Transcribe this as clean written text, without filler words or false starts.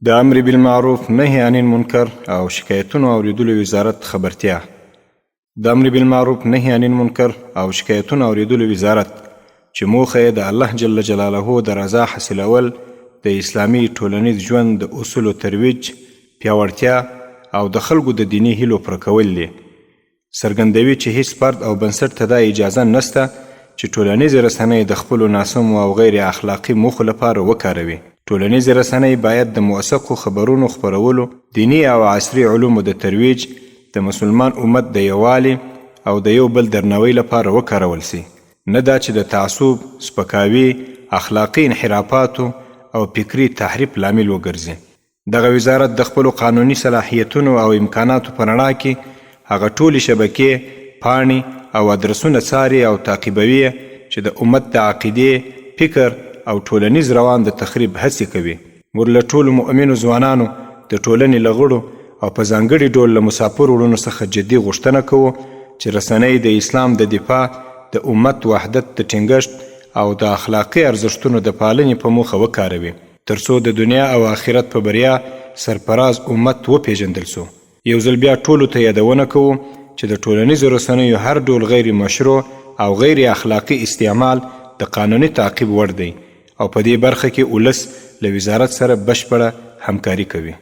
د امر بالمعروف نهي عن المنکر او شکایتونو اوریدلو وزارت خبرتیا. د امر بالمعروف نهي عن المنکر او شکایتونو اوریدلو وزارت چې موخه یې د الله جل جلاله د رضا حاصلول، د اسلامي ټولنیز ژوند د اصولو ترویج، پیاوړتیا او د خلکو د دیني هیلو پوره کول دي. څرګندوي چې هیڅ فرد او بنسټ ته دا اجازه نشته چې ټولنیزې رسنۍ د خپلو ناسمو او غیر اخلاقي موخو لپاره وکاروي. ټولنیزې رسنۍ باید د موثقو خبرونو خپرولو، دیني او عصري علومو د ترویج، د مسلمان امت د یووالي او د یو بل درناوي لپاره وکارول سي، نه دا چې د تعصب، سپکاوي، اخلاقي انحرافاتو او فکري تحریف لامل وګرځي. دغه وزارت د خپلو قانوني صلاحیتونو او امکاناتو په رڼا کې هغه ټولې شبکې، پاڼې او ادرسونه څاري او تعقیبوي چې د امت د عقیدې، فکر او ټولنیز روان د تخریب هڅې کوي. موږ له ټولو مؤمنو ځوانانو، د ټولنې له غړو او په ځانګړي ډول له مسافرو وروڼو څخه جدي غوښتنه کوو چې رسنۍ د اسلام د دفاع، د امت وحدت د ټینګښت او د اخلاقي ارزښتونو د پالنې په موخه وکاروي، ترڅو د دنیا او آخرت په بریا سرفراز امت وپیژندل سو. یو ځل بیا ټولو ته یادونه کوو چې د ټولنیزو رسنیو هر ډول غیر مشروع او غیر اخلاقي استعمال د قانوني تعقیب وړ دی او په دې برخه کې ولس له وزارت سره بشپړه همکاري کوي.